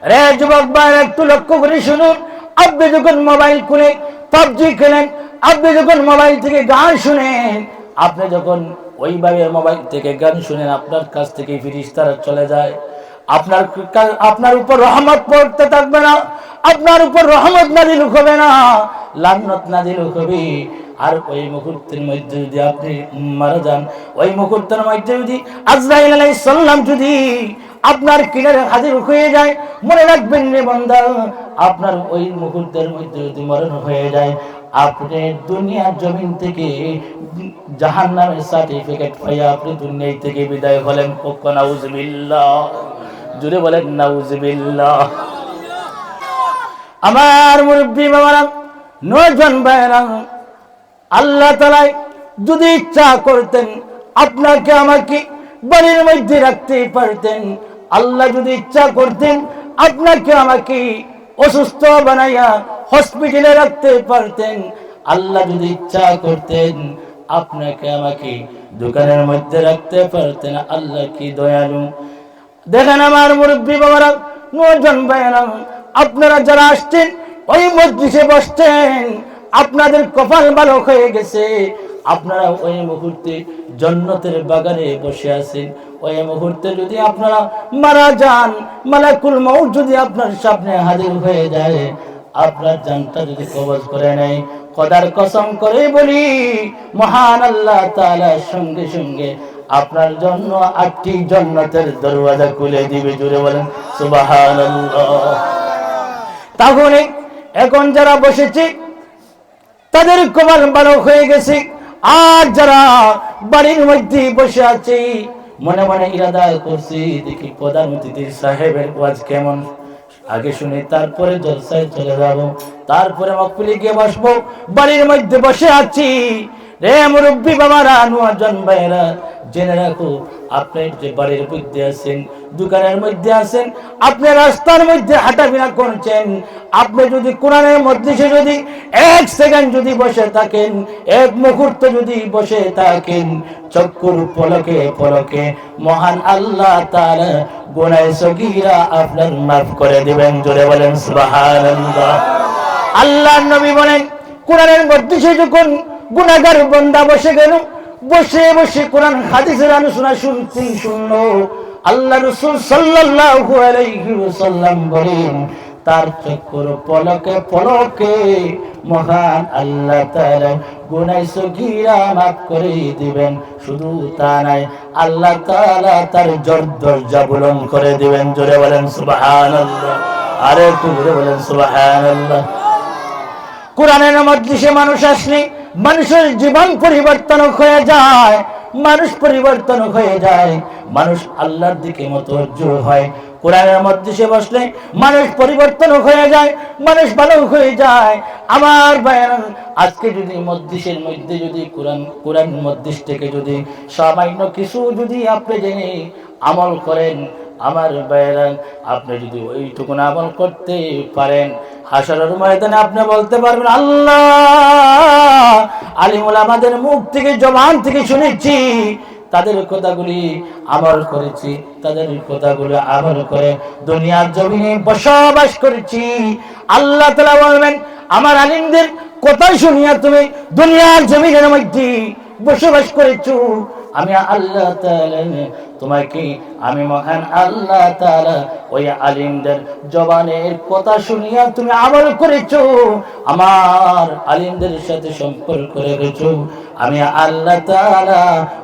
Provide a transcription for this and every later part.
রে যুবক ভাই, একটু লক্ষ্য করে শুনুন। আপনি যখন মোবাইল খুলে পাবজি খেলেন, আপনি যখন মোবাইল থেকে গান শুনেন, আপনি যখন ওইভাবে মোবাইল থেকে গান শুনেন, আপনার কাছ থেকে ফেরেশতারা চলে যায়। আপনার উপর রহমত পড়তে থাকবে না, আপনার উপর রহমত নাযিল হবে না, লানত নাযিল হবে। আর ওই মুহূর্তের মধ্যে যদি আপনি মারা যান, ওই মুহূর্তের মধ্যে যদি আজরাইল আলাইহিস সালাম যদি আপনার কিনারে হাজির হয়ে যায়, মনে রাখবেন রে বান্দা, আপনার ওই মুহূর্তের মধ্যে যদি মরণ হয়ে যায়, আপনি দুনিয়ার জমিন থেকে জাহান্নামের সার্টিফিকেট পাইয়া আপনি দুনিয়া থেকে বিদায় হলেন। নাউজুবিল্লাহ, জুড়ে বলেন নাউজুবিল্লাহ। আমার মুরব্বী বাবারা, নয়জন ভাইরা, আল্লাহ তাআলা যদি ইচ্ছা করতেন আপনাকে আমাকে বাড়ির মধ্যে রাখতে পারতেন। আল্লাহ যদি ইচ্ছা করতেন আপনাকে আমাকে অসুস্থ বানাইয়া হসপিটালে রাখতে পারতেন। আল্লাহ যদি ইচ্ছা করতেন আপনাকে আমাকে দোকানের মধ্যে রাখতে পারতেন। আল্লাহ কি দয়ালু। দেখেন আমার মুরব্বী বাবারা, নয়জন ভাইরা, আপনারা যারা আসছেন ওই মজলিসে বসছেন, আপনাদের কপাল ভালো হয়ে গেছে। আপনারা ওই মুহূর্তে জান্নাতের বাগানে বসে আছেন। ওই মুহূর্তে যদি আপনারা মারা যান, মালাকুল মউত যদি আপনার সামনে হাজির হয়ে যায়, আপনার জানটা যদি কবজ করে নেয়, খোদার কসম করে বলি, মহান আল্লাহ তাআলা সঙ্গে সঙ্গে আপনার জন্য 8টি জান্নাতের দরওয়াজা খুলে দিবে। জুড়ে বলেন সুবহানাল্লাহ। তাহলে এখন যারা বসেছে তাদের কপাল ভালো হয়ে গেছে, আর যারা বাড়ির মধ্যে বসে আছে মনে মনে ইরাদা করছি দেখি প্রধান অতিথি সাহেবের ওয়াজ কেমন, আগে শুনে তারপরে জলসায় চলে যাব, তারপরে মাহফিলে গিয়ে বসবো। বাড়ির মধ্যে বসে আছি রে মুরব্বী বাবারা, নয়জন ভাইরা, জেনে রাখো, আপনি যে বাড়ির মধ্যে আছেন, দোকানের মধ্যে আছেন, আপনি রাস্তার মধ্যে হাঁটাফেরা করছেন, আপনি যদি কোরআনের মজলিসে যদি 1 সেকেন্ড যদি বসে থাকেন, 1 মুহূর্ত যদি বসে থাকেন, চক্ষুর পলকে পলকে মহান আল্লাহ তাআলা গুনাহে সগীরা আপনার মাফ করে দিবেন। জোরে বলেন সুবহানাল্লাহ। আল্লাহর নবী বলেন, কোরআনের মজলিসে যখন গুনাহগার বান্দা বসে গেল, বসে বসে কোরআন হাদিসের আলোচনা শুনলো, আল্লাহ রাসূল সাল্লাল্লাহু আলাইহি ওয়াসাল্লাম বলেন, তার চক্ষুর পলকে পলকে মহান আল্লাহ তাআলা গুনাহ সগীরা মাফ করে দিবেন। শুধু তা নয়, আল্লাহ তাআলা তার দরজা বুলন্দ করে দিবেন। জোরে বলেন সুবহানাল্লাহ। আরে একটু জোরে বলেন সুবহানাল্লাহ। কোরআনের মজলিসে মানুষ আসলে মানুষের জীবন পরিবর্তন হয়ে যায়, মানুষ পরিবর্তন হয়ে যায়, মানুষ আল্লাহর দিকে মুতওয়াজ্জিহ হয়। কোরআনের মজলিসে বসলে মানুষ পরিবর্তন হয়ে যায়, মানুষ ভালো হয়ে যায়। আমার ভাইয়েরা, আজকে যদি মজলিসের মধ্যে যদি কোরআন মজলিস থেকে যদি সামান্য কিছু যদি আপনি জেনে আমল করেন, আমার ভাইয়েরা, আপনি যদি ওইটুকু আমল করতে পারেন, হাসরের ময়দানে আপনি বলতে পারবেন, আল্লাহ, আলিমুল আমাদের মুখ থেকে জবান থেকে শুনেছি, তাদের কথাগুলি আমল করেছি, তাদের কথাগুলো আমল করে দুনিয়ার জমিনে বসবাস করেছি। আল্লাহ তাআলা বলবেন, আমার আলিমদের কথা শুনিয়া তুমি দুনিয়ার জমিনের মধ্যে বসবাস করেছো, আমি আল্লাহ তাআলা তোমাকে, আমি মহান আল্লাহ তাআলা ওই আলিমদের জবানের কথা শুনিয়া তুমি আমল করেছো, আমার আলিমদের সাথে সম্পর্ক রেখেছো, আমি আল্লাহ তাআলা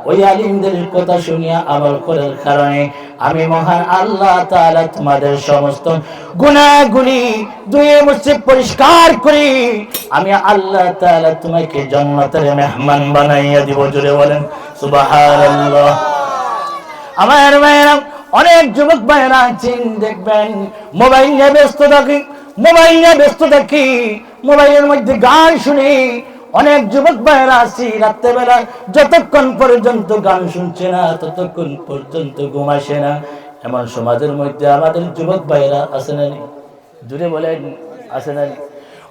ওই আলিমদের কথা শুনিয়া আমল করার কারণে আমি মহান আল্লাহ তাআলা তোমাদের সমস্ত গুনাহগুলি ধুয়ে মুছে পরিষ্কার করি, আমি আল্লাহ তাআলা তোমাকে জান্নাতের মেহমান বানাইয়া দিব। জোরে বলেন সুবহানাল্লাহ। আমার ভাইরা, অনেক যুবক ভাইরা আছেন, দেখবেন মোবাইল নিয়ে ব্যস্ত থাকি, মোবাইলের মধ্যে গান শুনি। অনেক যুবক ভাইরা আছি, রাত্রেবেলা যতক্ষণ পর্যন্ত গান শুনছে না ততক্ষণ পর্যন্ত ঘুম আসে না। এমন সমাজের মধ্যে আমাদের যুবক ভাইরা আছে না? জুড়ে বলেন আছে না?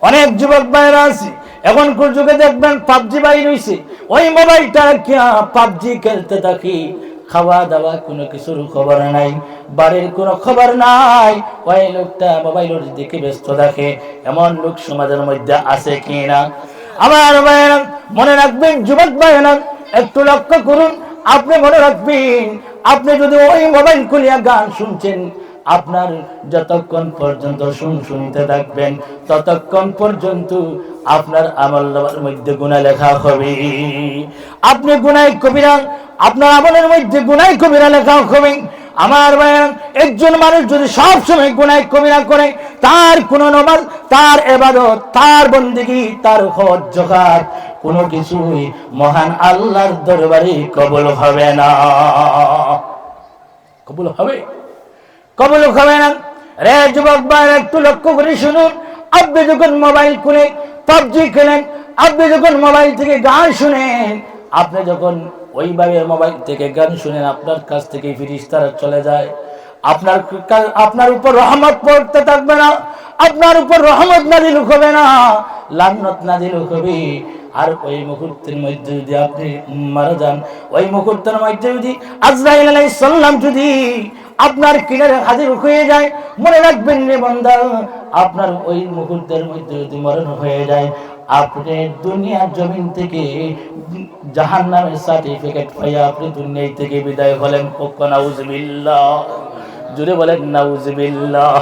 অনেক যুবক ভাইরা আছে, এখনকার যুগে দেখবেন পাবজি বাইর হইছে, ওই মোবাইলটা পাবজি খেলতে থাকি। খাওয়া দাওয়া কোনো কিছুর খবর নাই, বাড়ির কোনো খবর নাই, ওই লোকটা মোবাইলের দিকে ব্যস্ত থাকে। এমন লোক সমাজের মধ্যে আছে কিনা? আমার ভাইয়েরা মনে রাখবেন, যুবক ভাইয়েরা একটু লক্ষ্য করুন। আপনি মনে রাখবেন, আপনি যদি ওই মোবাইল খুলিয়া গান শুনছেন, আপনার যতক্ষণ পর্যন্ত শুনতে থাকবেন ততক্ষণ পর্যন্ত আপনার আমলনামার মধ্যে গুনাহ লেখা হবে। আপনি গুনাহ কবিরা, আপনার আমলের মধ্যে গুনাহ কবিরা লেখা হবে। আমার ভাইয়েরা, একজন মানুষ যদি সব সময় গুনাহ কবিরা করে, তার কোন নামাজ, তার ইবাদত, তার বন্দেগী, তার হজ যাকাত কোনো কিছুই মহান আল্লাহর দরবারে কবুল হবে না। কবুল হবে? কবুল হবে না। রে যুবক ভাই, একটু লক্ষ্য করে শুনুন। আপনি যখন মোবাইল খুলে পাবজি খেলেন, আপনি যখন মোবাইল থেকে গান শুনেন, আপনি যখন ওইভাবে মোবাইল থেকে গান শুনেন, আপনার কাছ থেকে ফেরেশতারা চলে যায়। আপনার উপর রহমত পড়তে থাকবে না, আপনার উপর রহমত নাযিল হবে না, লানত নাযিল হবে। আর ওই মুহূর্তের মধ্যে যদি আপনি মারা যান, ওই মুহূর্তের মধ্যে যদি আজরাইল আলাইহিস সালাম যদি আপনার কিনারে হাজির হয়ে যায়, মনে রাখবেন রে বান্দা, আপনার ওই মুহূর্তের মধ্যে যদি মরণ হয়ে যায়, আপনি দুনিয়ার জমিন থেকে জাহান্নামের সার্টিফিকেট পাইয়া আপনি দুনিয়া থেকে বিদায় হলেন। নাউজুবিল্লাহ, জুড়ে বলেন নাউজুবিল্লাহ।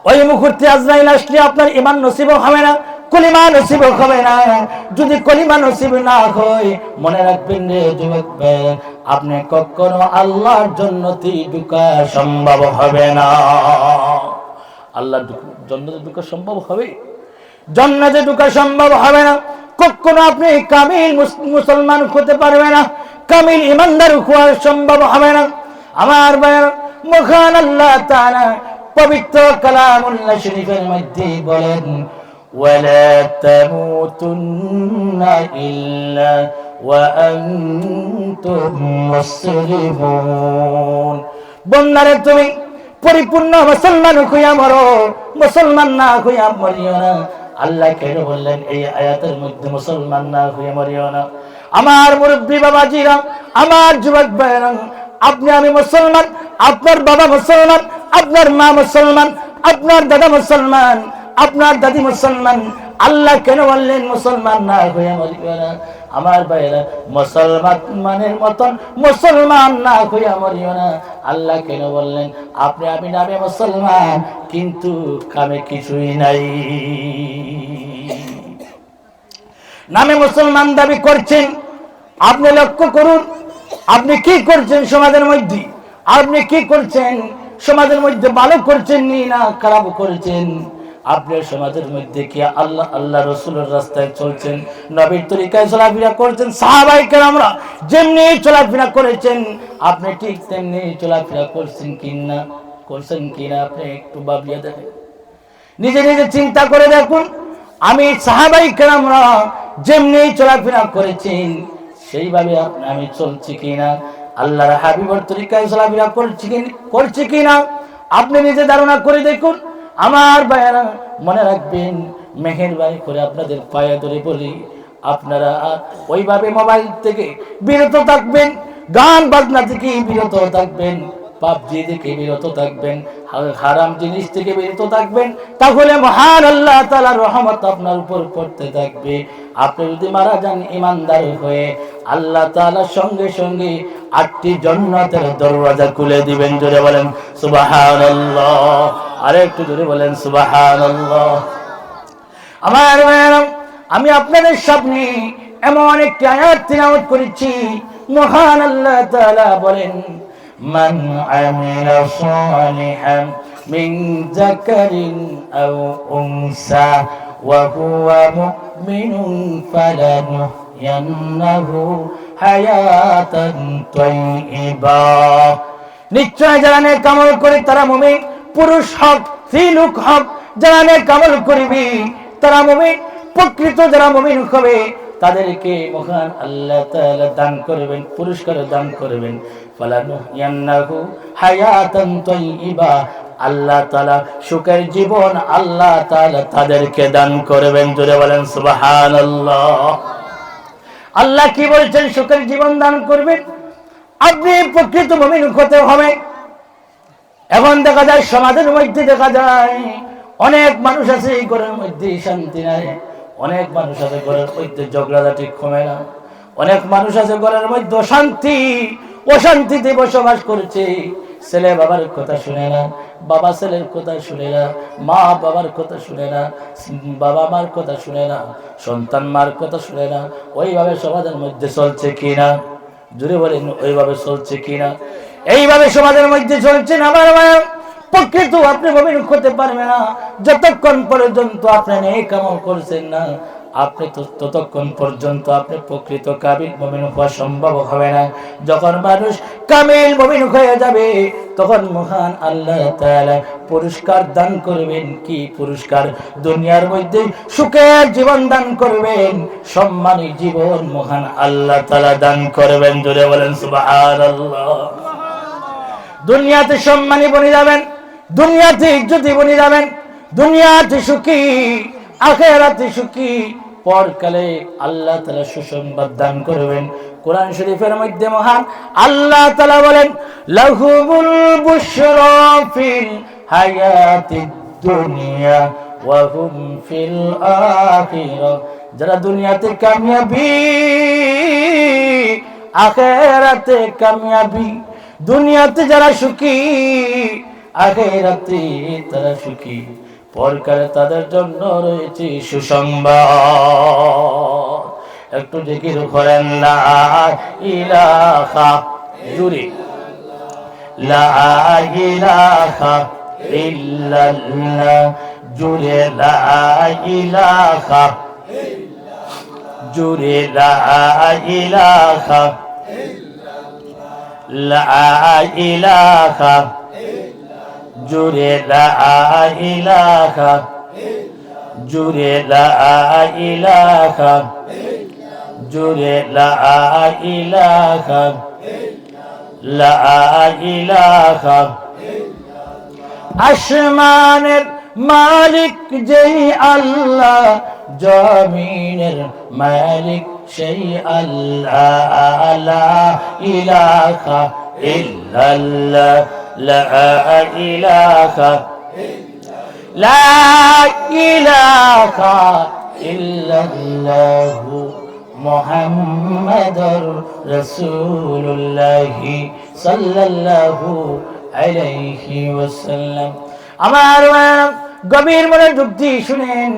ওই মুহূর্তে আজরাইল আসলে আপনার ঈমান নসিব হবে না, কলিমা নসিব হবে না। যদি কলিমা নসিব না হয়, মনে রাখবেন রে যুবক ভাই, আপনি কখনো আল্লাহর জান্নাতে ঢোকা সম্ভব হবে না। আল্লাহর জান্নাতে ঢোকা সম্ভব হবে? জান্নাতে ঢোকা সম্ভব হবে না। কখনো আপনি কামিল মুসলমান হতে পারবে না, কামিল ঈমানদার হওয়া সম্ভব হবে না। আমার ভাইয়েরা, মহান আল্লাহ তাআলা পবিত্র কালামুল্লাহ শরীফের মধ্যে বলেন, ওয়ালা তামুতুন্না ইল্লা ওয়া আনতুম মুসলিমুন। বন্দারে, তুমি পরিপূর্ণ মুসলমান হইয়া মরো, মুসলমান না হইয়া মরিও না। আল্লাহ কেন বললেন এই আয়াতের মধ্যে মুসলমান না হইয়া মরিও না? আমার মুরব্বী বাবাজিরা, আমার যুবক ভাইরা, আপনি আমি মুসলমান, আপনার বাবা মুসলমান, আপনার মা মুসলমান, আপনার দাদা মুসলমান, আপনার দাদি মুসলমান। আল্লাহ কেন বললেন মুসলমান না হইয়া মরিও না? আমার ভাইরা, মুসলমানের মতন মুসলমান না হইয়া মরিও না। আল্লাহ কেন বললেন? আপনি আমি নামে মুসলমান, কিন্তু কামে কিছুই নাই। নামে মুসলমান দাবি করছেন, আপনি লক্ষ্য করুন, আপনি কি করছেন সমাজের মধ্যে? আপনি কি করছেন সমাজের মধ্যে? ভালো করছেন না খারাপ করছেন? আপনার সমাজের মধ্যে কি আল্লাহ আল্লাহ রসুলের রাস্তায় চলছেন, নবীর তরিকায় চলাফেরা করছেন? সাহাবায়ে কেরামরা যেমনি চলাফেরা করেছেন, আপনি ঠিক তেমনি চলাফেরা করছেন কিনা? আপনি একটু ভাবিয়ে দেখেন, নিজে নিজে চিন্তা করে দেখুন। আমি সাহাবায়ে কেরামরা যেমনি চলাফেরা করেছেন, সেইভাবে আমি চলছি কিনা? আল্লাহর হাবিবের তরিকায় চলাফেরা করছি কিনা? আপনি নিজে ধারণা করে দেখুন। আমার ভাইয়েরা, মনে রাখবেন, মেহেরবানি করে আপনাদের পায়ে ধরে বলি, আপনারা ওইভাবে মোবাইল থেকে বিরত থাকবেন, গান বাজনা থেকে বিরত থাকবেন, পাবজি থেকে বিরত থাকবেন, হারাম জিনিস থেকে বিরত থাকবেন। তাহলে মহান আল্লাহ তাআলার রহমত আপনার উপর পড়তে থাকবে। আপনি যদি মারা যান ঈমানদার হয়ে, আল্লাহ তাআলা সঙ্গে সঙ্গে 8টি জান্নাতের দরওয়াজা খুলে দিবেন। জোরে বলেন সুবহানাল্লাহ। আরে একটু জোরে বলেন সুবহানাল্লাহ। আমার ভাইয়েরা, আমি আপনাদের সামনে এমন একটি আয়াত তিলাওয়াত করেছি। মহান আল্লাহ তাআলা বলেন, মান আমিলা সালিহান মিন যাকারিন আও উনসা ওয়া হুয়া মুমিনুন ফালানুহইয়ান্নাহু হায়াতান তাইয়্যিবা। নিশ্চয় যারা নেক আমল করে তারা মুমিন, পুরুষ হোক স্ত্রী লোক হোক, যারা নেক আমল করবে তারা মুমিন। প্রকৃত যারা মুমিন হবে তাদেরকে মহান আল্লাহ তাআলা দান করবেন, পুরস্কার দান করবেন। ফালানুহইয়ান্নাহু হায়াতান তাইয়্যিবা, আল্লাহ তাআলা সুখের জীবন আল্লাহ তাআলা তাদেরকে দান করবেন। জোরে বলেন সুবহানাল্লাহ। আল্লাহ কি বলছেন? সুখের জীবন দান করবেন। আপনি প্রকৃত মুমিন হতে হবে। এখন দেখা যায় সমাজের মধ্যে দেখা যায় অনেক মানুষ আছে ঘরের মধ্যে শান্তি নাই, অনেক মানুষ আছে ঘরের মধ্যে ঝগড়াঝাটি কমে না, অনেক মানুষ আছে ঘরের মধ্যে অশান্তিতে বসবাস করছে। ছেলে বাবার কথা শুনে না, বাবা ছেলের কথা শুনে না, মা বাবার কথা শুনে না, বাবা মার কথা শুনে না, সন্তান মার কথা শুনে না। ওইভাবে সমাজের মধ্যে চলছে কিনা? জুড়ে বলেন, ওইভাবে চলছে কিনা? এইভাবে সমাজের মধ্যে চলছে না। আমার ভাই, প্রকৃত আপনি মুমিন হতে পারবেন না যতক্ষণ পর্যন্ত আপনি নেক আমল করছেন না। আপনি ততক্ষণ পর্যন্ত আপনি প্রকৃত কামিল মুমিন হওয়া সম্ভব হবে না। যখন মানুষ কামিল মুমিন হয়ে যাবে তখন মহান আল্লাহ তাআলা পুরস্কার দান করবেন। কি পুরস্কার? দুনিয়ার মধ্যে সুখের জীবন দান করবেন, সম্মানী জীবন মহান আল্লাহ তাআলা দান করবেন। জোরে বলেন সুবহানাল্লাহ। দুনিয়াতে সম্মানী বনে যাবেন, দুনিয়াতে ইজ্জতি বনে যাবেন, দুনিয়াতে সুখী, আখিরাতে সুখী, পরকালে আল্লাহ তাআলা সুসংবাদ দান করবেন। কোরআন শরীফের মধ্যে মহান আল্লাহ তাআলা বলেন, লাহুমুল বুশরা ফিল হায়াতিদ দুনিয়া ওয়া হুম ফিল আখিরাহ। যারা দুনিয়াতে কামিয়াবি, আখিরাতে কামিয়াবি। দুনিয়াতে যারা সুখী, আখিরাতে তারা সুখী, পরকালে তাদের জন্য রয়েছে সুসংবাদ। একটু জিকির করেন লা ইলাহা, জুড়ে লা ইলাহা ইল্লাল্লাহ, জুড়ে লা ইলাহা, জুড়ে লা ইলাহা, লা ইলাহা, জুড়ে লা ইলাহা, জুড়ে লা ইলাহা, জুড়ে লা ইলাহা, লা ইলাহা। আসমানের মালিক যেই আল্লাহ, জমিনের মালিক সেই আল্লাহ, লা ইলাহা ইল্লাল্লাহ, লা ইলাহা, লা ইলাহা ইল্লাল্লাহ, মুহাম্মাদুর রাসূলুল্লাহ সাল্লাল্লাহু আলাইহি ওয়াসাল্লাম। আমার গভীর মনের যুক্তি শুনেন,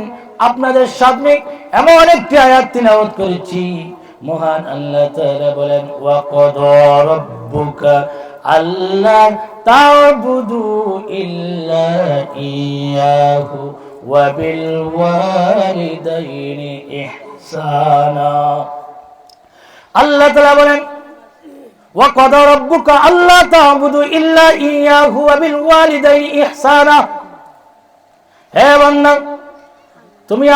আপনাদের সামনে এমন একটি আয়াত তিলাওয়াত করেছি। মহান আল্লাহ তাআলা বলেন, ওয়া ক্বাদা রাব্বুকা আল্লা তা'বুদু ইল্লা ইয়াহু ওয়া বিল ওয়ালিদাইনি ইহসানা। আল্লাহ তাআলা বলেন, ওয়া ক্বাদা রাব্বুকা আল্লা তা'বুদু ইল্লা ইয়াহু ওয়া বিল ওয়ালিদাইনি ইহসানা। হে বান্দা, তুমি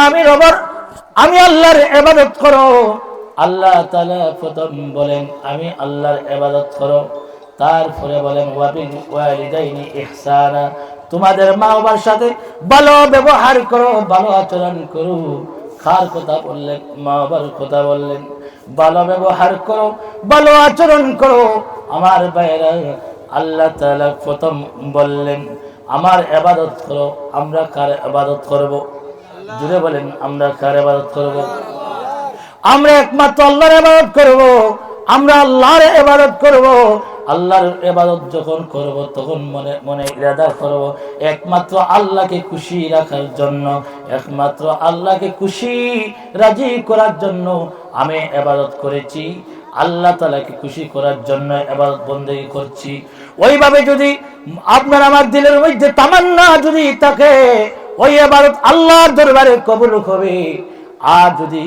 আমি আল্লাহর ইবাদত করো। আল্লাহ তাআলা প্রথম বলেন আমি আল্লাহর ইবাদত করো, তারপরে বলেন ওয়া বিল ওয়ালিদাইনি ইহসানা, তোমাদের মা বাবার সাথে ভালো ব্যবহার করো, ভালো আচরণ করো। কার কথা বললেন? মা বাবার কথা বললেন। ভালো ব্যবহার করো, ভালো আচরণ করো। আমার ভাইরা, আল্লাহ তাআলা প্রথম বললেন আমার ইবাদত করো। আমরা কার ইবাদত করব? জুড়ে বলেন, আমরা কার ইবাদত করব? আমরা একমাত্র আল্লাহর ইবাদত করব। আমরা আল্লাহর ইবাদত করব। আল্লাহর ইবাদত যখন করব তখন মনে মনে ইরাদা করব একমাত্র আল্লাহকে খুশি রাখার জন্য, একমাত্র আল্লাহকে খুশি রাজি করার জন্য আমি ইবাদত করেছি। আল্লাহ তাআলাকে খুশি করার জন্য ইবাদত বন্দেগী করছি। ওইভাবে যদি আপনার আমার দিলের মধ্যে তামান্না যদি থাকে, ওই ইবাদত আল্লাহর দরবারে কবুল হবে। আর যদি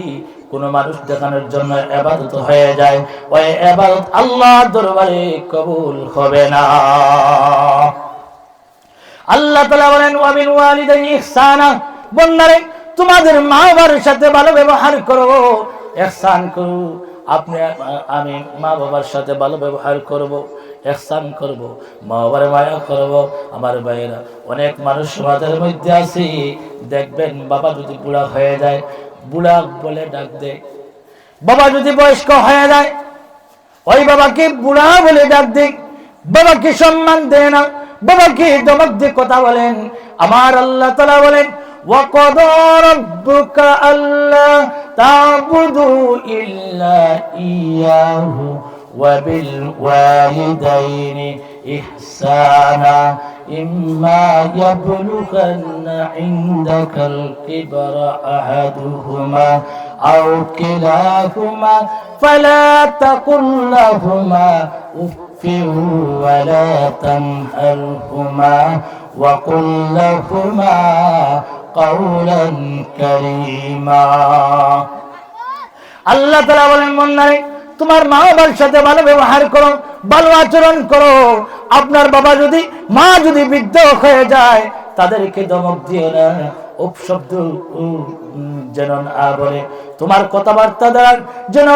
কোন মানুষ দেখানোর জন্য ইবাদত হয়ে যায়, ওই ইবাদত আল্লাহর দরবারে কবুল হবে না। আল্লাহ তাআলা বলেন ওয়া বিল ওয়ালিদাইনি ইহসানা, বন্দারে তোমাদের মা বাবার সাথে ভালো ব্যবহার করো, ইহসান করো। আমি মা বাবার সাথে ভালো ব্যবহার করব, ইহসান করব, মা বাবার মায়া করব। আমার ভাইয়েরা, অনেক মানুষ সমাজের মধ্যে আছে, দেখবেন বাবা যদি বুড়া হয়ে যায়, বুড়া বলে ডাক দেয়। বাবা যদি বয়স্ক হয়ে যায়, ওই বাবাকে বুড়া বলে ডাক দেয়, বাবাকে সম্মান দেয় না, বাবাকে ধমক দিয়ে কথা বলেন। আমার আল্লাহ তাআলা বলেন, وَقَضَى رَبُّكَ أَلَّا تَعْبُدُوا إِلَّا إِيَّاهُ وَبِالْوَالِدَيْنِ إِحْسَانًا إِمَّا يَبْلُغَنَّ عِندَكَ الْكِبَرَ أَحَدُهُمَا أَوْ كِلَاهُمَا فَلَا تَقُل لَّهُمَا أُفٍّ وَلَا تَنْهَرْهُمَا وَقُل لَّهُمَا قَوْلًا كَرِيمًا। আল্লাহ তাআলা বলেন, বান্দারে তোমার মা বাবার সাথে ভালো ব্যবহার করো, ভালো আচরণ করো। আপনার বাবা যদি মা যদি বৃদ্ধ হয়ে যায়, তাদেরকে ধমক দিও না, উপশব্দ যেন না বলে। তোমার কথাবার্তা দ্বারা যেন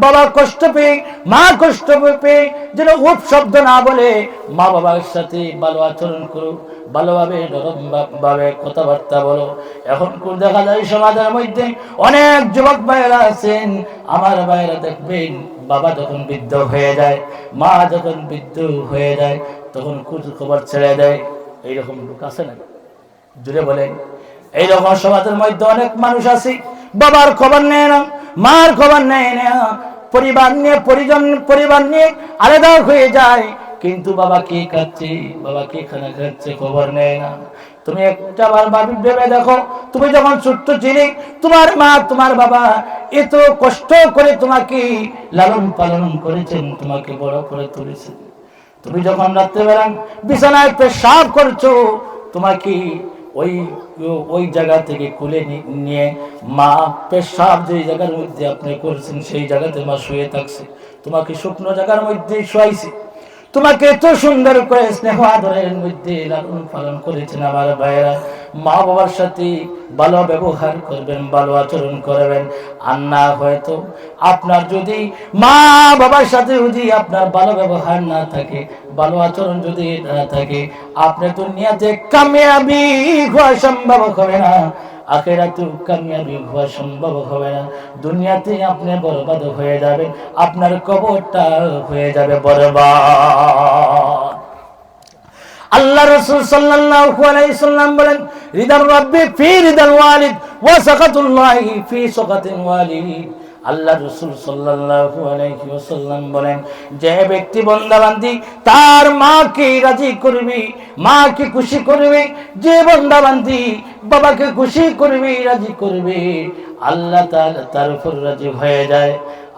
বাবা কষ্ট পেয়ে, মা কষ্ট পেয়ে যেন উপশব্দ না বলে। মা বাবার সাথে ভালো আচরণ করো, ভালোভাবে নরম ভাবে কথাবার্তা বলো। এখন দেখা যায় সমাজের মধ্যে অনেক যুবক ভাইয়েরা আছেন, আমার ভাইয়েরা দেখবেন বাবা যখন বৃদ্ধ হয়ে যায়, মা যখন বৃদ্ধ হয়ে যায়, তখন খোঁজ খবর ছেড়ে দেয়। এইরকম লোক আছে না? জুড়ে বলেন। এইরকম সমাজের মধ্যে অনেক মানুষ আছে, বাবার খবর নেয় না, মার খবর নেয় না, পরিবার নিয়ে আলাদা হয়ে যায়, কিন্তু বাবা কি খাচ্ছে, বাবা কি খানা খাচ্ছে খবর নেয় না। তুমি একটা বার ভেবে দেখো, তুমি যখন ছোট্ট ছিলে, তোমার মা তোমার বাবা এত কষ্ট করে তোমাকে লালন পালন করেছেন, তোমাকে বড় করে তুলেছেন। তুমি যখন রাত্রেবেলা বিছানায় পেশাব করছো, তোমাকে ওই জায়গা থেকে খুলে নিয়ে মা পেশাব যে জায়গার মধ্যে আপনি করছেন সেই জায়গাতে মা শুয়ে থাকছে, তোমাকে শুকনো জায়গার মধ্যে শুয়াইছে, তোমাকে এত সুন্দর করে স্নেহ আদরের মধ্যে লালন পালন করেছেন। আমার ভাইয়েরা, মা বাবার সাথে ভালো ব্যবহার করবেন, ভালো আচরণ করবেন। আর না হয়তো আপনার যদি মা বাবার সাথে যদি আপনার ভালো ব্যবহার না থাকে, ভালো আচরণ যদি না থাকে, আপনি দুনিয়াতে কামিয়াবি হওয়া সম্ভব হবে না, আখিরাতেও কামিয়াবি হওয়া সম্ভব হবে না। দুনিয়াতে আপনি বরবাদ হয়ে যাবেন, আপনার কবরটা হয়ে যাবে বরবাদ। আল্লাহ রাসূল সাল্লাল্লাহু আলাইহি সাল্লাম বলেন, রিদার রাব্বি ফি রিদাল ওয়ালিদ ওয়া সাকাতুল্লাহি ফি সাকাতিল ওয়ালিদ। আল্লাহ রাসূল সাল্লাল্লাহু আলাইহি ওয়াসাল্লাম বলেন, যে ব্যক্তি বান্দাবান্দি তার মাকে রাজি করবে, মাকে খুশি করবে, যে বান্দাবান্দি বাবাকে খুশি করবে, রাজি করবে, আল্লাহ তাআলা তার উপর রাজি হয়ে যায়।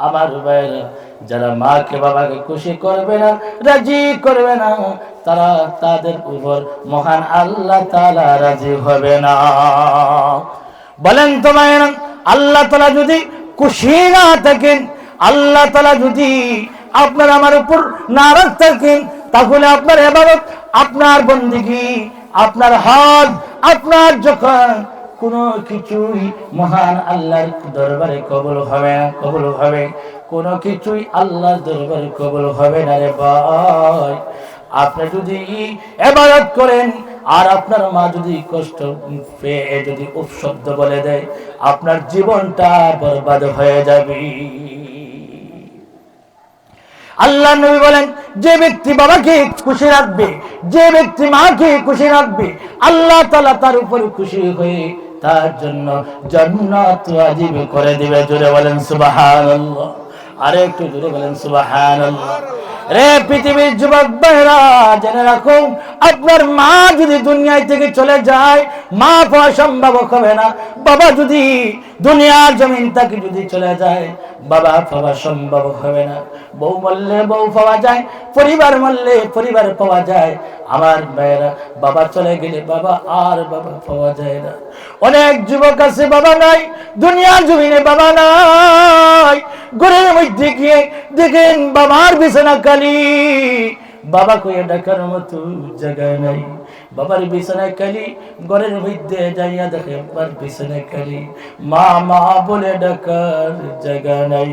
আমার ভাইরা, যারা মাকে বাবাকে খুশি করবে না, রাজি করবে না, তাদের উপর মহান আল্লাহ তাআলা রাজি হবে না। বলেন তো ভাইরা, আল্লাহ তাআলা যদি খুশি না থাকেন, আল্লাহ তাআলা যদি আপনার আমার উপর নারাজ থাকেন, তাহলে আপনার ইবাদত, আপনার বন্দেগী, আপনার হজ, আপনার যখন কোনো কিছুই মহান আল্লাহর দরবারে কবুল হবে না, কবুল হবে কোনো কিছুই আল্লাহর দরবারে কবুল হবে না রে ভাই। আপনি যদি ইবাদত করেন আর আপনার মা যদি কষ্ট পেয়ে যদি উপশব্দ বলে দেয়, আপনার জীবনটা বরবাদ হয়ে যাবে। আল্লাহ নবী বলেন, যে ব্যক্তি বাবাকে খুশি রাখবে, যে ব্যক্তি মাকে খুশি রাখবে, আল্লাহ তাআলা তার উপর খুশি হয়ে তার জন্য জান্নাত ওয়াজিব করে দিবে। জোরে বলেন সুবহানাল্লাহ। আরে একটু জোরে বলেন সুবহানাল্লাহ। রে পৃথিবীর যুবক ভাইরা, জেনে রাখো, আপনার মা যদি দুনিয়া থেকে চলে যায়, মা পাওয়া সম্ভব হবে না। বাবা যদি দুনিয়ার জমিন থেকে যদি চলে যায়, বাবা পাওয়া সম্ভব হবে না। বউ মরলে বউ পাওয়া যায়, পরিবার মরলে পরিবার পাওয়া যায়। আমার ভাইরা, বাবা চলে গেলে বাবা আর বাবা পাওয়া যায় না। অনেক যুবক আছে বাবা নাই, দুনিয়ার জমিনে বাবা নাই, ঘরের মধ্যে গিয়ে দেখেন বাবার বিছানা খালি, বাবা কইয়া ডাকার মতো জায়গায় নাই। বাবার বিছানায় খালি, ঘরের মধ্যে যাইয়া দেখে বাবার বিছানায় খালি, মা মা বলে ডাকার জায়গা নাই।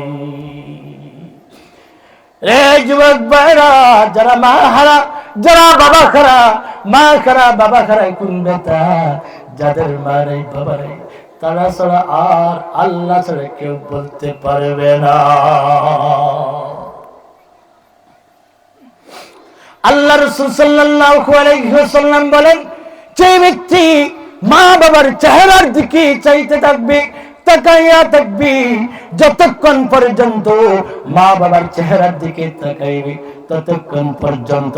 রে যুবক ভাইরা, যারা মা হারা, যারা বাবা খারা, মা খারা বাবা খারা, কোন বেটা যাদের মা নাই বাবা নাই, তারা ছাড়া আর আল্লাহ ছাড়া কেউ বলতে পারবে না। আল্লাহ রাসূল সাল্লাল্লাহু আলাইহি ওয়াসাল্লাম বলেন, যে ব্যক্তি মা বাবার চেহারার দিকে চাইতে থাকবে, তাকাইয়া থাকবে, যতক্ষণ পর্যন্ত মা বাবার চেহারার দিকে তাকাইবে ততক্ষণ পর্যন্ত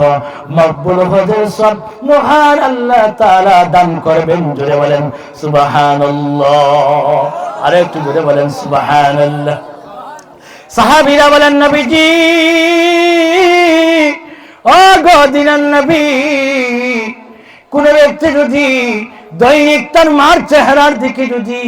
মকবুল হজের সব মহান আল্লাহ তাআলা দান করবেন। জোরে বলেন সুবহানাল্লাহ, আর একটু জোরে বলেন সুবহানাল্লাহ। সাহাবীরা বলেন, নবীজি ও গো দিনার নবী, কোন ব্যক্তি যদি দৈনিক তার মার চেহারার দিকে যদি,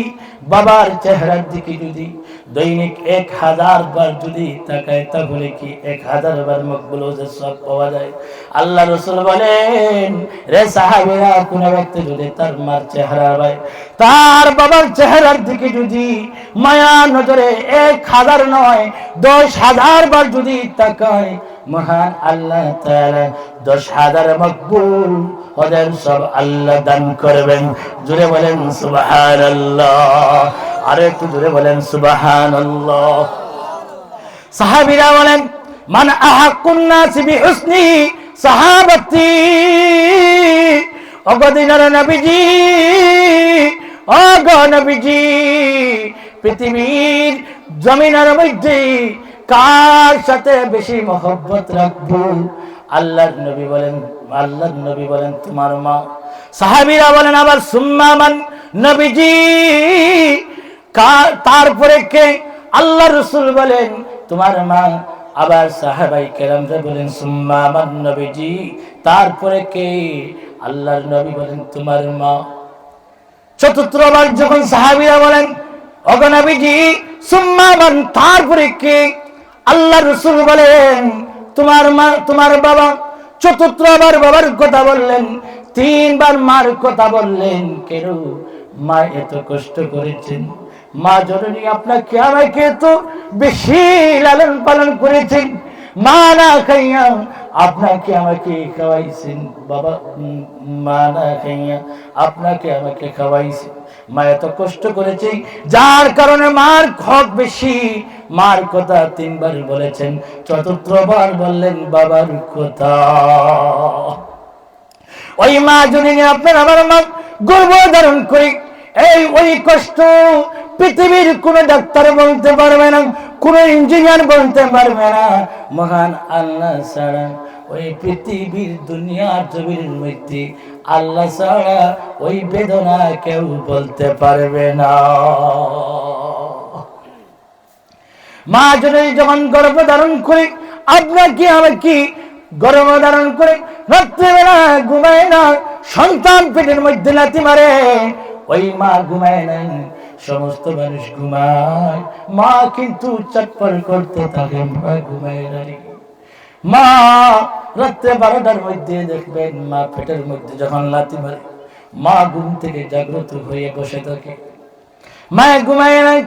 বাবার চেহারার দিকে যদি দৈনিক 1000 বার যদি তাকায়, তাহলে কি 1000 বার মকবুল হজের সওয়াব পাওয়া যায়? আল্লাহ রাসূল বলেন, রে সাহাবীরা, কোন ব্যক্তি যদি তার মার চেহারা ভাই তার বাবার চেহারার দিকে যদি মায়া নজরে 1000 নয় 10,000 বার যদি তাকায়, মহান আল্লাহ তাআলা 10,000 মকবুল হজের সব আল্লাহ দান করবেন। জোরে বলেন সুবহানাল্লাহ, আর একটু জোরে বলেন সুবহানাল্লাহ। সাহাবীরা বলেন, মান আহাক্কুন নাসি বিহুসনি সাহাবাতি, অগদিনার নবীজি, অগ নবীজি, পৃথিবীর জমিনের মধ্যে কার সাথে বেশি মহব্বত রাখবো? আল্লাহর নবী বলেন তোমার মা। সাহাবীরা বলেন আবার সুম্মা মান? নবীজি তারপরে কে? আল্লাহর রাসূল বলেন তোমার মা। আবার সাহাবায়ে কেরামরা বলেন সুম্মা মান? নবীজি তারপরে কে? আল্লাহর নবী বলেন তোমার মা। চতুর্থবার যখন সাহাবীরা বলেন ওগো নবীজি সুম্মা মান? তারপরে কে? আল্লাহর রাসূল বলেন তোমার মা, তোমার বাবা। চতুর্থবার বাবার কথা বললেন, 3 বার মার কথা বললেন। কেন? মা এত কষ্ট করেছেন, মা জননী আপনাকে আমাকে তো বেশি লালন পালন করেছেন, মা না খাইয়া আপনাকে আমাকে খাওয়াইছেন, বাবা মা না খাইয়া আপনাকে আমাকে খাওয়াইছেন। মা এত কষ্ট করেছে, যার কারণে মার হক বেশি। মার কথা 3 বার বলেছেন, চতুর্থবার বললেন বাবার কথা। ওই মা জননী আপনার আমার মা গর্ভধারণ করে ওই কষ্ট পৃথিবীর কোন ডাক্তার বলতে পারবে না, কোন ইঞ্জিনিয়ার বলতে পারবে না, মহান আল্লাহ ছাড়া। ওই পৃথিবীর দুনিয়ার জমির মধ্যে আল্লাহ ছাড়া ওই বেদনা কেউ বলতে পারবে না। মা জননী যখন গর্ভধারণ করে, আপনাকে আমাকে গর্ভধারণ করে রাত্রিবেলা ঘুমায় না, সন্তান পেটের মধ্যে লাথি মারে, ওই মা ঘুমায় না, সমস্ত মানুষ ঘুমায়, মা কিন্তু চটপট করতে থাকে, মা ঘুমায় না। মা রাত্রে 12টার মধ্যে দেখবেন মা পেটের মধ্যে যখন লাথি মারে, মা ঘুম থেকে জাগ্রত হয়ে বসে থাকে, মা ঘুমায় নাই।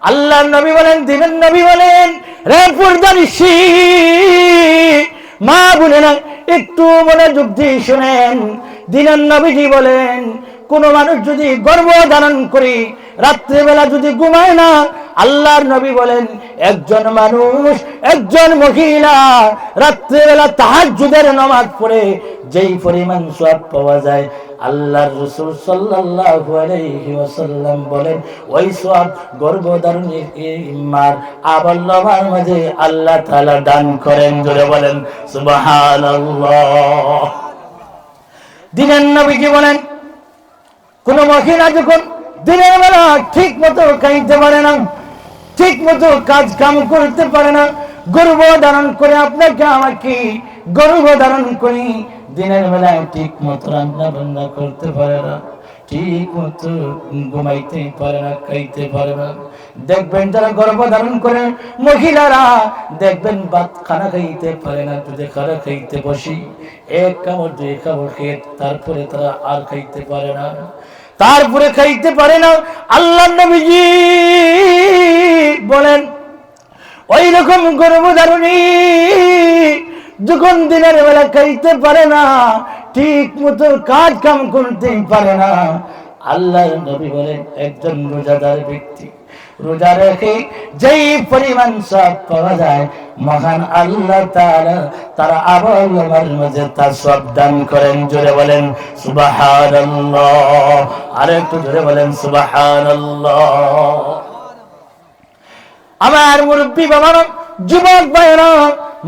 আল্লাহ নবী বলেন, দিনের নবী বলেন, রে পর্দানিশি মা বলে না, একটু মনোযোগ দিয়ে শুনেন। দিনের নবীজি বলেন, কোন মানুষ যদি গর্ভধারণ করে রাত্রিবেলা যদি ঘুমায় না, আল্লাহর নবী বলেন একজন মানুষ, একজন মহিলা রাত্রিবেলা তাহাজ্জুদের নামাজ পড়ে যেই পরিমাণ সওয়াব পাওয়া যায়, আল্লাহর রাসূল সাল্লাল্লাহু আলাইহি ওয়াসাল্লাম বলেন ওই সওয়াব গর্ভধারণের মার আবল্লভার মাঝে আল্লাহ তাআলা দান করেন। জোরে বলেন সুবহানাল্লাহ। দিনের নবীজি বলেন, কোন মহিলা যখন দিনের বেলা ঠিক মতো খাইতে পারে না, ঠিক মতো কাজ কাম করতে পারে না, গর্ভধারণ করে আপনাকে আমাকে গর্ভধারণ করি, দিনের বেলায় ঠিক মতো রান্না বান্না করতে পারে না, ঠিক মতো ঘুমাইতে পারে না, খাইতে পারে না। দেখবেন যারা গর্ভধারণ করে মহিলারা দেখবেন ভাত খানা খাইতে পারে না, যদি খানা খাইতে বসি 1 কামড় 2 কামড় খেয়ে তারপরে তারা আর খাইতে পারে না, তারপরে খাইতে পারে না। আল্লাহ নবীজি বলেন ওই রকম গর্ভধারণী যখন দিনের বেলা খাইতে পারে না, ঠিক মতো কাজ কাম করতে পারে না, আল্লাহর নবী বলেন একজন রোজাদার ব্যক্তি রোজা রেখে যেই পরিমাণ সওয়াব পাওয়া যায়, মহান আল্লাহ তাআলা তার আমলের মাঝে তার সওয়াব দান করেন। জোরে বলেন সুবহানাল্লাহ, আর একটু জোরে বলেন সুবহানাল্লাহ। আমার মুরব্বী বাবারা, যুবক ভাইরা,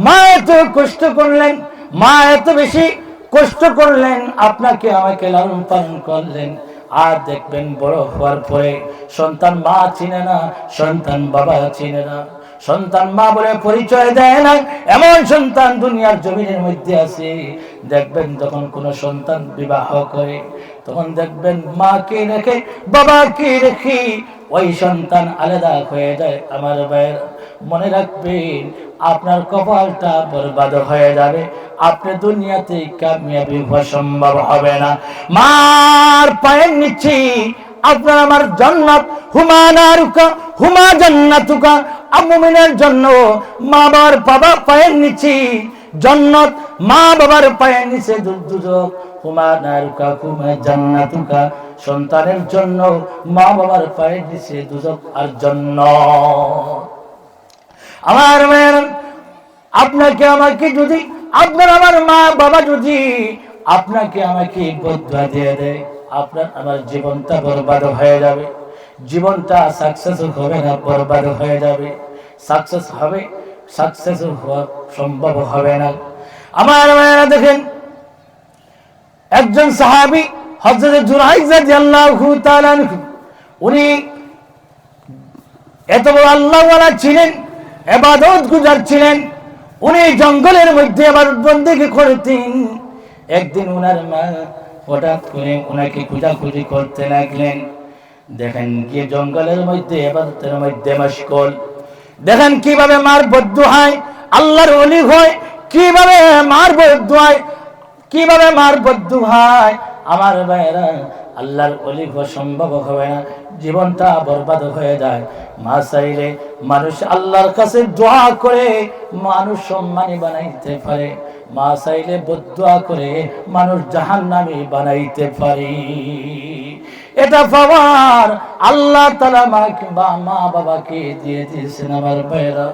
মা এত কষ্ট করলেন, মা এত বেশি কষ্ট করলেন, আপনাকে আমাকে লালন পালন করলেন। আর দেখবেন বড় হওয়ার পরে সন্তান মা চিনে না, সন্তান বাবা চিনে না, সন্তান মা বলে পরিচয় দেয় না, এমন সন্তান দুনিয়ার জমিনের মধ্যে আছে। দেখবেন যখন কোনো সন্তান বিবাহ করে, তখন দেখবেন মাকে রেখে বাবাকে রেখে ওই সন্তান আলাদা হয়ে যায়। আমার ভাইয়ের মনে রাখবেন, আপনার কপালটা বরবাদ হয়ে যাবে, আপনি দুনিয়াতে কামিয়াবি হওয়া সম্ভব হবে না। মার পায়ের নিচে আপনার আমার জান্নাত, হুমা নারুকা হুমা জান্নাতুকা। মুমিনের জন্য মা বাবার পায়ের নিচে জান্নাত, মা বাবার পায়ের নিচে দুর্যোগ। হুমা নারুকা হুমা জান্নাতুকা, সন্তানের জন্য মা বাবার পায়ের নিচে দুর্যোগ আর জান্নাত। আমার মেয়ের, আপনাকে আমাকে যদি, আপনার আমার মা বাবা যদি আপনাকে আমাকে বদুয়া দিয়ে দেয়, আপনার আমার জীবনটা বরবাদ হয়ে যাবে, জীবনটা সাকসেস হবে না, বরবাদ হয়ে যাবে। সাকসেস হবে, সাকসেস হওয়া সম্ভব হবে না। আমার মায়েরা দেখেন, একজন সাহাবী হযরত জুরাইজ রাদিয়াল্লাহু তাআলা আনহু, উনি এত বড় আল্লাহওয়ালা ছিলেন, ইবাদত গুজার ছিলেন, উনি জঙ্গলের মধ্যে ইবাদত বন্দেগী করতেন। একদিন উনার মা হঠাৎ করে উনাকে খোঁজাখুঁজি করতে লাগলেন। দেখেন কি জঙ্গলের মধ্যে ইবাদতের মধ্যে মশগুল, দেখেন কিভাবে মার বদদুয়ায় আল্লাহর ওলি হয়, কিভাবে মার বদদুয়ায়, কিভাবে মার বদদুয়ায়। আমার ভাইরা, আল্লাহর ওলি হওয়া সম্ভব হবে না, জীবনটা বরবাদ হয়ে যায়। মা চাইলে মানুষ আল্লাহর কাছে দোয়া করে মানুষ সম্মানী বানাইতে পারে, মা চাইলে বদদুয়া করে মানুষ জাহান্নামী বানাইতে পারে। এটা পাওয়ার আল্লাহ তাআলা মা বাবাকে দিয়ে দিয়েছেন। আমার ভাইরা,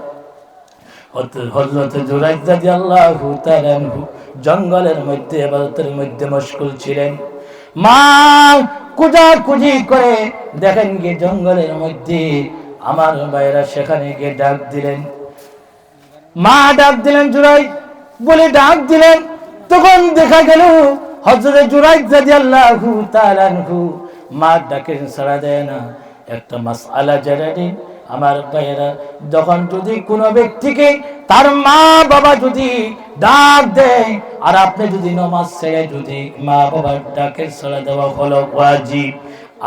হযরত জুরাইজ রাদিয়াল্লাহু তাআলা আনহু জঙ্গলের মধ্যে ইবাদতের মধ্যে মশগুল ছিলেন। মা খোঁজাখুঁজি করে দেখেন কি জঙ্গলের মধ্যে, আমার ভাইরা সেখানে গিয়ে ডাক দিলেন, মা ডাক দিলেন, জুরাইজ বলে ডাক দিলেন। তখন দেখা গেল হযরত জুরাইজ রাদিয়াল্লাহু তাআলা আনহু মা ডাকে সাড়া দেয় না। একটা মাসআলা জেনে নিন আমার ভাইরা, যখন যদি কোনো ব্যক্তিকে তার মা বাবা যদি ডাক দেয়, আর আপনি যদি নামাজ ছেড়ে যদি মা বাবার ডাকে সাড়া দেওয়া হলো ওয়াজিব,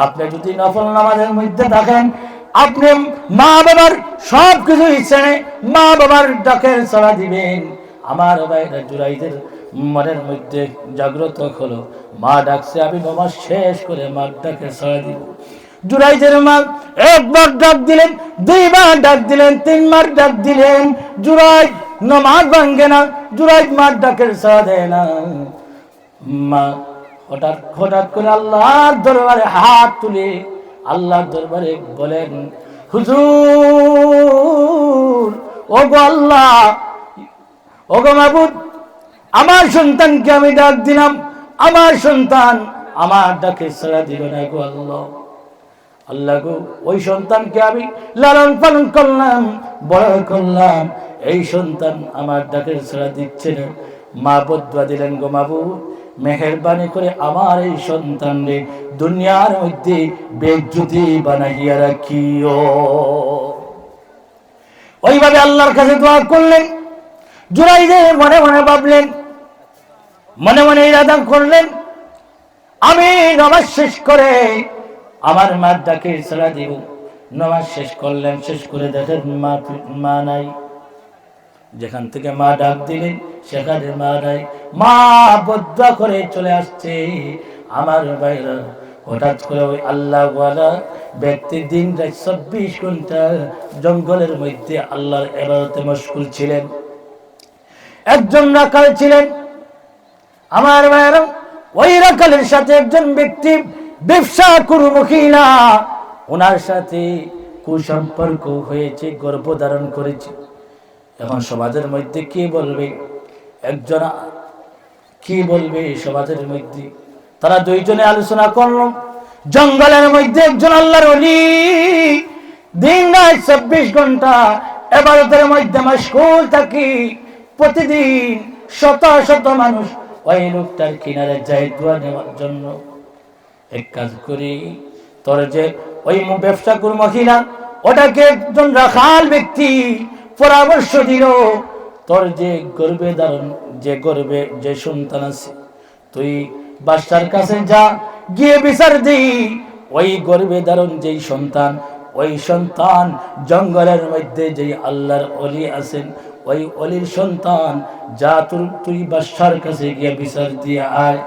আপনি যদি নফল নামাজের মধ্যে থাকেন, আপনি মা বাবার সব কিছুই ছেড়ে মা বাবার ডাকে সাড়া দিবেন। আমার ভাইরা, জুরাইজের মনের মধ্যে জাগ্রত হলো, মা ডাকছে, আমি নামাজ শেষ করে মার ডাকে সাড়া দিব। জুরাইজের মা একবার ডাক দিলেন, দুইবার ডাক দিলেন, তিনবার ডাক দিলেন, জুরাইজ নামাজ ভাঙ্গে না, জুরাইজ মার ডাকের সাড়া দেয় না। মা হঠাৎ করে আল্লাহর দরবারে হাত তুলে আল্লাহর দরবারে বলেন, হুজুর, ওগো আল্লাহ, ওগো মাবুদ, আমার সন্তানকে আমি ডাক দিলাম, আমার সন্তান আমার ডাকে সাড়া দিল না গো আল্লাহ। আল্লাহ গো, ওই সন্তানকে আমি লালন পালন করলাম, বড় করলাম, এই সন্তান আমার ডাকের সাড়া দিচ্ছে না। মা বদুয়া দিলেন, গো মাবুদ, মেহেরবানি করে আমার এই সন্তানকে দুনিয়ার মধ্যে বেইজ্জতি বানাইয়া রাখিও। ওইভাবে আল্লাহর কাছে দোয়া করলেন। জুরাইজ মনে মনে ভাবলেন, মনে মনে ইরাদা করলেন, আমি নামাজ শেষ করে আমার মার ডাকে সাড়া দিব। নামাজ শেষ করলেন, শেষ করে দেখেন মা নাই। যেখান থেকে মা ডাক দিলেন সেখানে মা নাই। মা বদুয়া করে চলে আসছে। আমার ভাইরা, হঠাৎ করে ওই আল্লাহওয়ালা ব্যক্তি দিন রাত 24 ঘন্টা জঙ্গলের মধ্যে আল্লাহর ইবাদতে মশগুল ছিলেন। একজন রাখাল ছিলেন। আমার ভাইরা, ওই রাখালের সাথে একজন ব্যক্তি ব্যবসা করু মহিলা, ওনার সাথে কুসম্পর্ক হয়েছে, গর্ভধারণ করেছে। এখন সমাজের মধ্যে কি বলবে? একজন কি বলবে সমাজের মধ্যে? তারা দুইজনে আলোচনা করলো। জঙ্গলের মধ্যে একজন আল্লাহর ওলি, দিন রাত 24 ঘন্টা ইবাদতের মধ্যে মশগুল থাকি। প্রতিদিন শত শত মানুষ ওই লোকটার কিনারে যায় দোয়া নেওয়ার জন্য। এক কাজ করি, তোর যে ওই ব্যবসা কর মহিলা, ওটাকে একজন রাখাল ব্যক্তি পরামর্শ দিল, তোর যে গর্বে যে সন্তান আছে, তুই বাদশার কাছে যা, গিয়ে বিচার দি ওই গর্বে ধারণ যেই সন্তান, ওই সন্তান জঙ্গলের মধ্যে যেই আল্লাহর ওলি আছেন, ওই অলির সন্তান, যা তুই বাদশার কাছে গিয়ে বিচার দিয়ে আয়।